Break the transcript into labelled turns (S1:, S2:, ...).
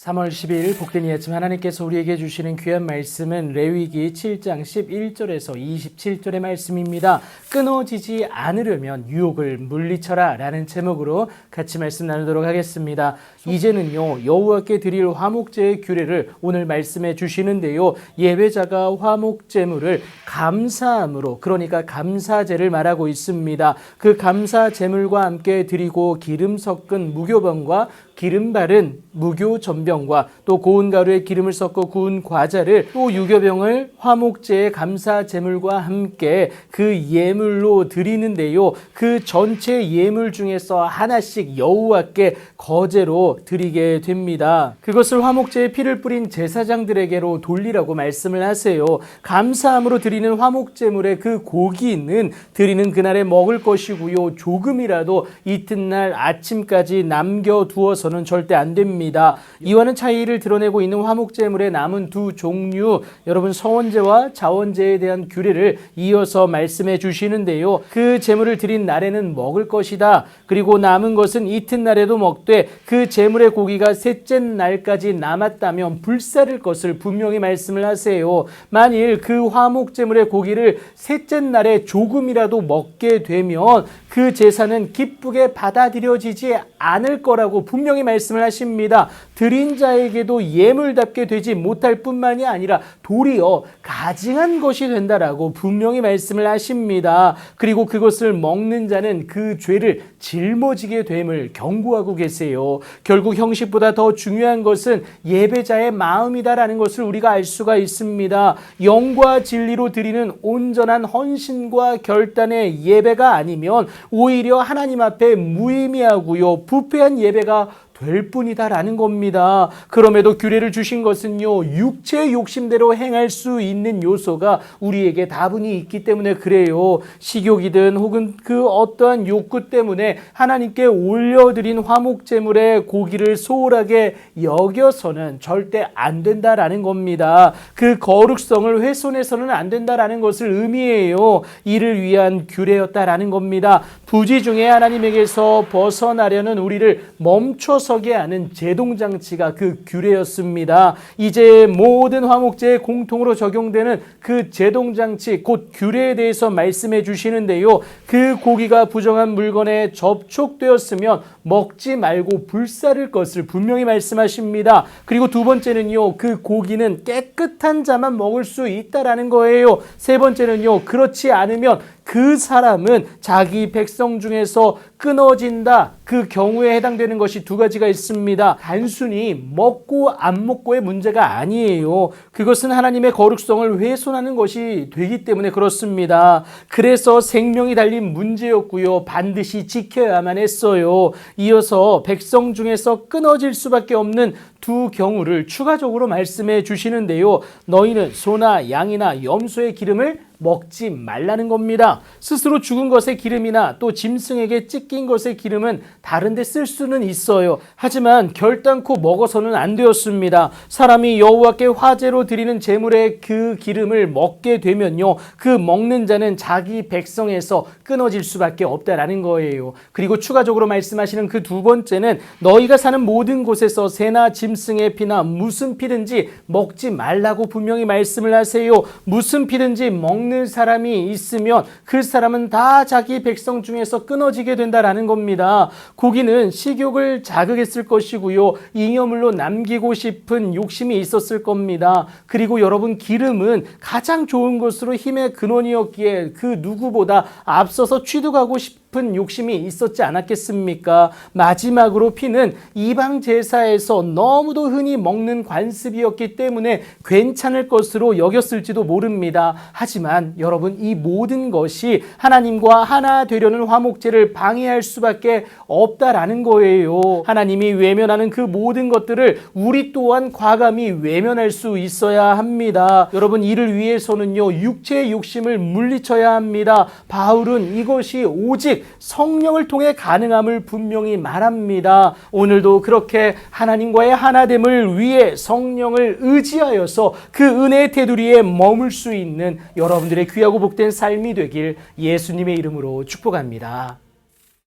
S1: 3월 10일 복된 이 아침 하나님께서 우리에게 주시는 귀한 말씀은 레위기 7장 11절에서 27절의 말씀입니다. 끊어지지 않으려면 유혹을 물리쳐라 라는 제목으로 같이 말씀 나누도록 하겠습니다. 이제는요, 여호와께 드릴 화목제의 규례를 오늘 말씀해 주시는데요, 예배자가 화목제물을 감사함으로, 그러니까 감사제를 말하고 있습니다. 그 감사제물과 함께 드리고 기름 섞은 무교병과 기름 바른 무교 전병과 또 고운 가루에 기름을 섞어 구운 과자를 또 유교병을 화목제의 감사 제물과 함께 그 예물로 드리는데요, 그 전체 예물 중에서 하나씩 여호와께 거제로 드리게 됩니다. 그것을 화목제에 피를 뿌린 제사장들에게로 돌리라고 말씀을 하세요. 감사함으로 드리는 화목제물의 그 고기는 드리는 그날에 먹을 것이고요, 조금이라도 이튿날 아침까지 남겨두어서는 절대 안 됩니다. 이와는 차이를 드러내고 있는 화목제물의 남은 두 종류, 여러분 서원제와 자원제에 대한 규례를 이어서 말씀해 주시는데요, 그 제물을 드린 날에는 먹을 것이다. 그리고 남은 것은 이튿날에도 먹되 그 제물의 고기가 셋째 날까지 남았다면 불사를 것을 분명히 말씀을 하세요. 만일 그 화목제물의 고기를 셋째 날에 조금이라도 먹게 되면 그 제사는 기쁘게 받아들여지지 않을 거라고 분명히 말씀을 하십니다. 드린 자에게도 예물답게 되지 못할 뿐만이 아니라 도리어 가증한 것이 된다라고 분명히 말씀을 하십니다. 그리고 그것을 먹는 자는 그 죄를 짊어지게 됨을 경고하고 계세요. 결국 형식보다 더 중요한 것은 예배자의 마음이다라는 것을 우리가 알 수가 있습니다. 영과 진리로 드리는 온전한 헌신과 결단의 예배가 아니면 오히려 하나님 앞에 무의미하고요, 부패한 예배가 될 뿐이다라는 겁니다. 그럼에도 규례를 주신 것은요, 육체의 욕심대로 행할 수 있는 요소가 우리에게 다분히 있기 때문에 그래요. 식욕이든 혹은 그 어떠한 욕구 때문에 하나님께 올려드린 화목제물의 고기를 소홀하게 여겨서는 절대 안 된다라는 겁니다. 그 거룩성을 훼손해서는 안 된다라는 것을 의미해요. 이를 위한 규례였다라는 겁니다. 부지 중에 하나님에게서 벗어나려는 우리를 멈춰서게 하는 제동장치가 그 규례였습니다. 이제 모든 화목제에 공통으로 적용되는 그 제동장치, 곧 규례에 대해서 말씀해 주시는데요, 그 고기가 부정한 물건에 접촉되었으면 먹지 말고 불사를 것을 분명히 말씀하십니다. 그리고 두 번째는요, 그 고기는 깨끗한 자만 먹을 수 있다라는 거예요. 세 번째는요, 그렇지 않으면 그 사람은 자기 백성 중에서 끊어진다. 그 경우에 해당되는 것이 두 가지가 있습니다. 단순히 먹고 안 먹고의 문제가 아니에요. 그것은 하나님의 거룩성을 훼손하는 것이 되기 때문에 그렇습니다. 그래서 생명이 달린 문제였고요, 반드시 지켜야만 했어요. 이어서 백성 중에서 끊어질 수밖에 없는 두 경우를 추가적으로 말씀해 주시는데요, 너희는 소나 양이나 염소의 기름을 먹지 말라는 겁니다. 스스로 죽은 것의 기름이나 또 짐승에게 찢긴 것의 기름은 다른 데 쓸 수는 있어요. 하지만 결단코 먹어서는 안 되었습니다. 사람이 여호와께 화제로 드리는 제물의 그 기름을 먹게 되면요, 그 먹는 자는 자기 백성에서 끊어질 수밖에 없다라는 거예요. 그리고 추가적으로 말씀하시는 그 두 번째는 너희가 사는 모든 곳에서 새나 짐승의 피나 무슨 피든지 먹지 말라고 분명히 말씀을 하세요. 무슨 피든지 먹는 사람이 있으면 그 사람은 다 자기 백성 중에서 끊어지게 된다라는 겁니다. 고기는 식욕을 자극했을 것이고요, 잉여물로 남기고 싶은 욕심이 있었을 겁니다. 그리고 여러분, 기름은 가장 좋은 것으로 힘의 근원이었기에 그 누구보다 앞서서 취득하고 싶은 욕심이 있었지 않았겠습니까? 마지막으로 피는 이방 제사에서 너무도 흔히 먹는 관습이었기 때문에 괜찮을 것으로 여겼을지도 모릅니다. 하지만 여러분, 이 모든 것이 하나님과 하나 되려는 화목제를 방해할 수밖에 없다라는 거예요. 하나님이 외면하는 그 모든 것들을 우리 또한 과감히 외면할 수 있어야 합니다. 여러분, 이를 위해서는요, 육체의 욕심을 물리쳐야 합니다. 바울은 이것이 오직 성령을 통해 가능함을 분명히 말합니다. 오늘도 그렇게 하나님과의 하나됨을 위해 성령을 의지하여서 그 은혜의 테두리에 머물 수 있는 여러분들의 귀하고 복된 삶이 되길 예수님의 이름으로 축복합니다.